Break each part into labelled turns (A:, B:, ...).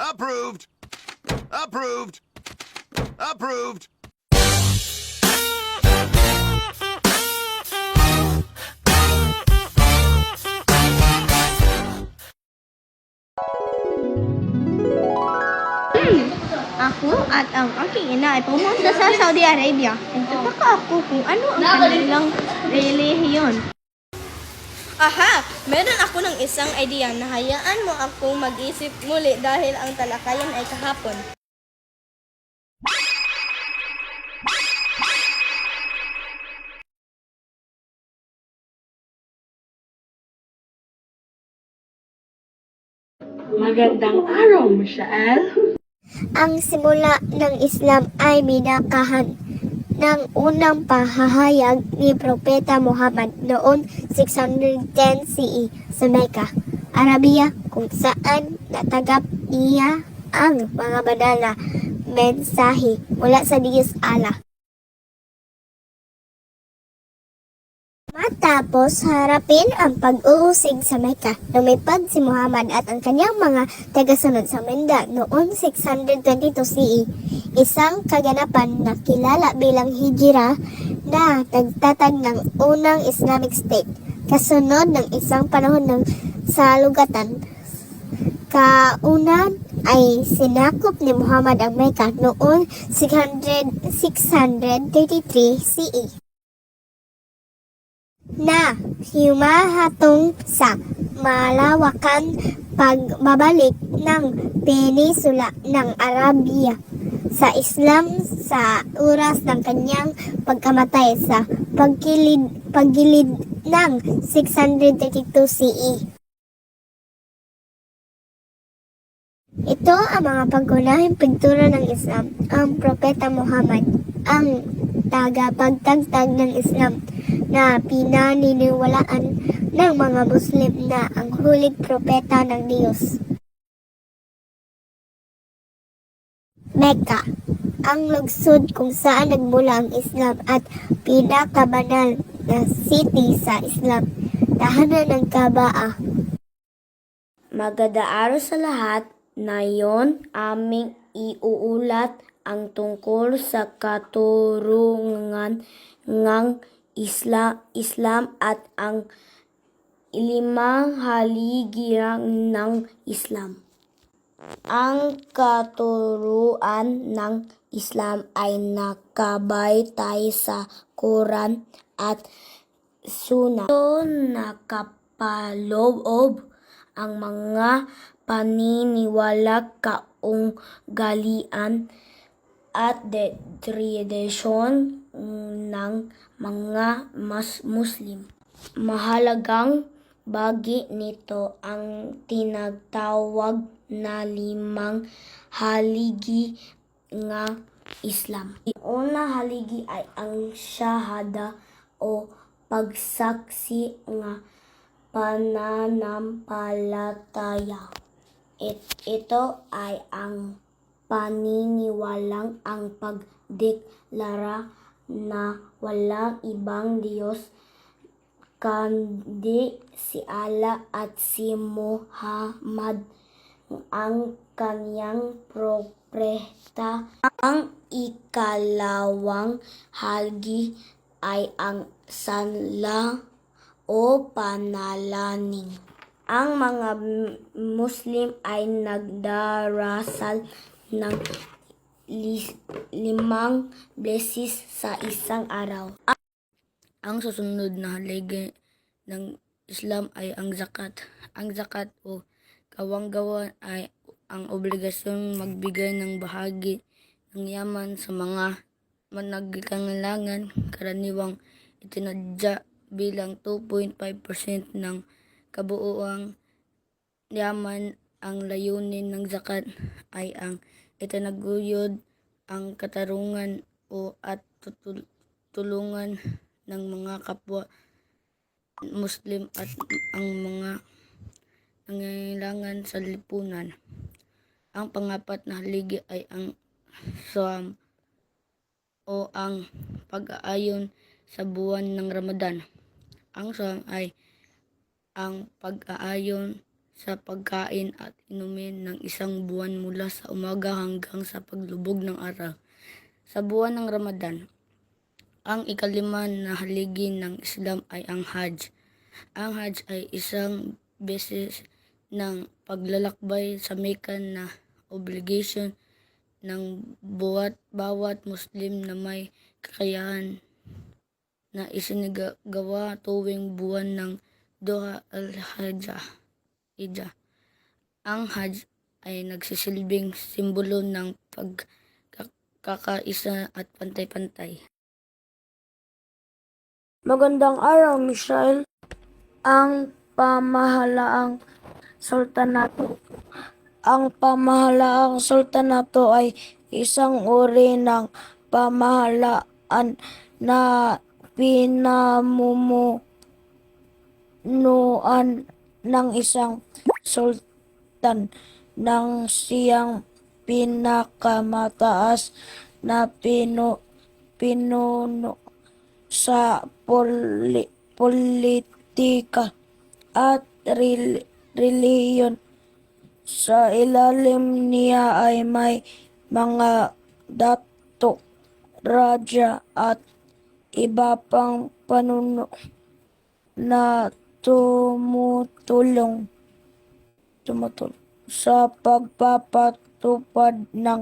A: Approved. Approved. Approved.
B: Ako at ang aking ina ay pumunta sa Saudi Arabia. Nagtataka ako kung ano ang kanilang relihiyon. Aha! Meron ako ng isang idea na hayaan mo akong mag-isip muli dahil ang talakayan ay kahapon.
C: Magandang araw, Michelle.
D: Ang simula ng Islam ay binakahan ng unang pahahayag ni Propeta Muhammad noong 610 CE sa Mecca, Arabia, kung saan natanggap niya ang mga banal na mensahe mula sa Diyos Allah. Matapos harapin ang pag-uusig sa Mecca, lumipad si Muhammad at ang kanyang mga tagasunod sa Menda noong 622 CE, isang kaganapan na kilala bilang Hijra na nagtatag ng unang Islamic State, kasunod ng isang panahon ng salugatan. Kaunan ay sinakop ni Muhammad ang Mecca noong 633 CE. Na humahatong sa malawakan pagbabalik ng peninsula ng Arabia sa Islam sa oras ng kanyang pagkamatay sa paggilid ng 632 CE. Ito ang mga pangunahing pintura ng Islam. Ang Propeta Muhammad, ang tagapagtagtag ng Islam na pinaniniwalaan ng mga Muslim na ang huling propeta ng Diyos. Mecca, ang lungsod kung saan nagmula ang Islam at pinakabanal na city sa Islam, tahanan ng Kaaba.
E: Magandang araw sa lahat. Ngayon, aming iuulat ang tungkol sa katurungan ng Islam at ang limang haligi ng Islam. Ang katuruan ng Islam ay nakabatay sa Quran at Sunnah. Ito nakapaloob ang mga paniniwala, kaugalian at tradisyon ng mga Muslim. Mahalagang bahagi nito ang tinatawag na limang haligi ng Islam. Ang unang haligi ay ang shahada o pagsaksi ng pananampalataya. Ito ay ang paniniwalang ang pagdeklara na walang ibang Diyos kundi si Allah at si Muhammad ang kanyang propeta. Ang ikalawang haligi ay ang sala o panalangin. Ang mga Muslim ay nagdarasal ng 5 beses sa isang araw. Ang susunod na haligi ng Islam ay ang zakat. Ang zakat o kawanggawan ay ang obligasyong magbigay ng bahagi ng yaman sa mga nangangailangan, karaniwang itinadya bilang 2.5% ng kabuuang yaman. Ang layunin ng zakat ay ang itinaguyod ang katarungan o at tulungan ng mga kapwa Muslim at ang mga nangangailangan sa lipunan. Ang pangapat na haligi ay ang Sawm o ang pag-aayon sa buwan ng Ramadan. Ang Sawm ay ang pag-aayon sa pagkain at inumin ng isang buwan mula sa umaga hanggang sa paglubog ng araw. Sa buwan ng Ramadan, ang ikalima na haligi ng Islam ay ang Hajj. Ang Hajj ay isang beses ng paglalakbay sa Mecca na obligation ng bawat Muslim na may kakayahan na isinagawa tuwing buwan ng Dhul al-Hijjah. Ang Hajj ay nagsisilbing simbolo ng pagkakaisa at pantay-pantay.
C: Magandang araw, Michelle. Ang pamahalaang sultanato. Ang pamahalaang sultanato ay isang uri ng pamahalaan na pinamumunuan ng isang sultan ng siyang pinakamataas na pinuno sa politika at relihiyon. Sa ilalim niya ay may mga dato, raja at iba pang panuno na tumutulong sa pagpapatupad ng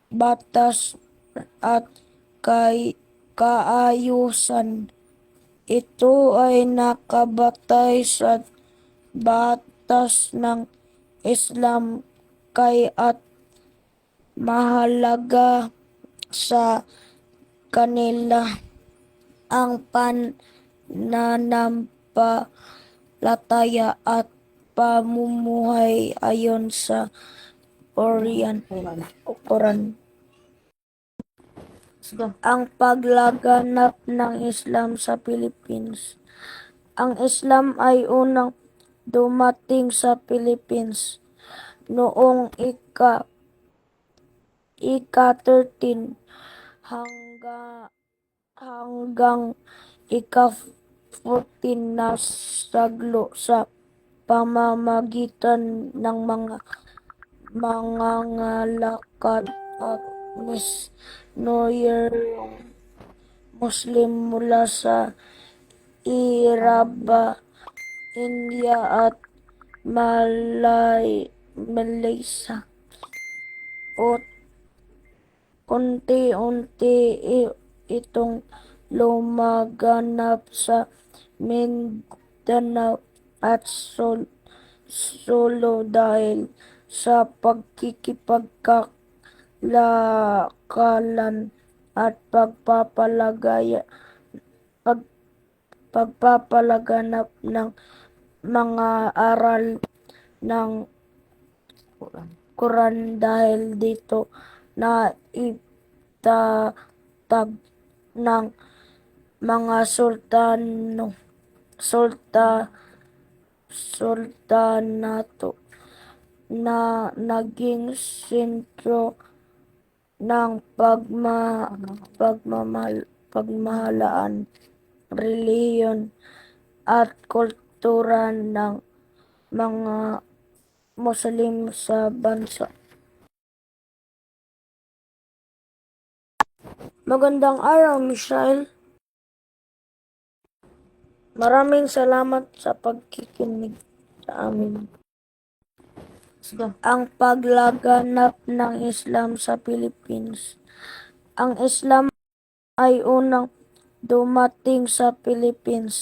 C: batas at kaayusan. Ito ay nakabatay sa batas ng Islam at mahalaga sa kanila ang pananampalataya at pamumuhay ayon sa Quran. Ang paglaganap ng Islam sa Philippines. Ang Islam ay unang dumating sa Philippines noong ika-13 hanggang ika-14 na saglo sa pamamagitan ng mga mangangalakal at misyoneryong Muslim mula sa Iraba, India at Malaysia. Unti-unti itong lumaganap sa Mindanao at Sulu dahil sa pagkikipagkalakalan at pagpapalaganap ng mga aral ng Quran. Dahil dito na itatag ng mga sultanato na naging sentro ng pagmamahalaan, relihiyon at kultura ng mga Muslim sa bansa. Magandang araw, Michelle. Maraming salamat sa pagkikinig sa amin. Ang paglaganap ng Islam sa Philippines. Ang Islam ay unang dumating sa Philippines.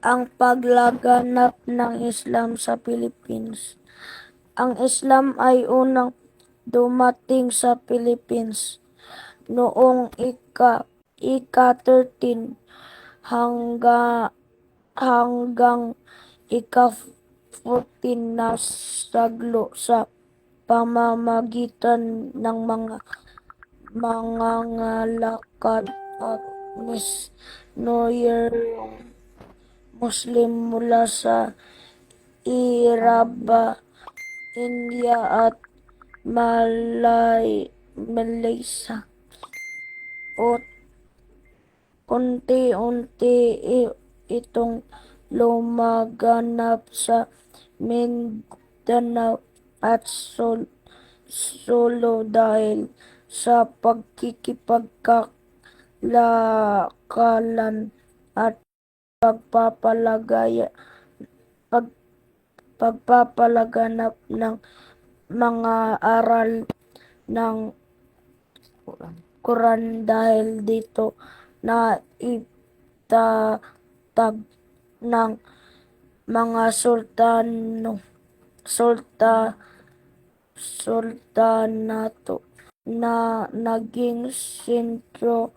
C: Ang paglaganap ng Islam sa Philippines. Ang Islam ay unang dumating sa Philippines noong ika-13 hanggang ika-14 na saglo sa pamamagitan ng mga mangangalakal at misyoneryong Muslim mula sa Iraba, India at Malaysia. Unti-unti itong lumaganap sa Mindanao at Solo dahil sa pagkikipagkalakalan at pagpapalagaya pag, pagpapalaganap ng mga aral ng Quran dahil dito na itatag ng mga sultanato na naging sentro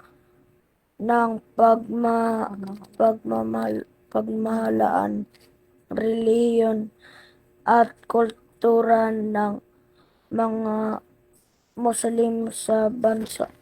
C: ng pagmamahalaan, relihiyon at kultura ng mga Muslim sa bansa.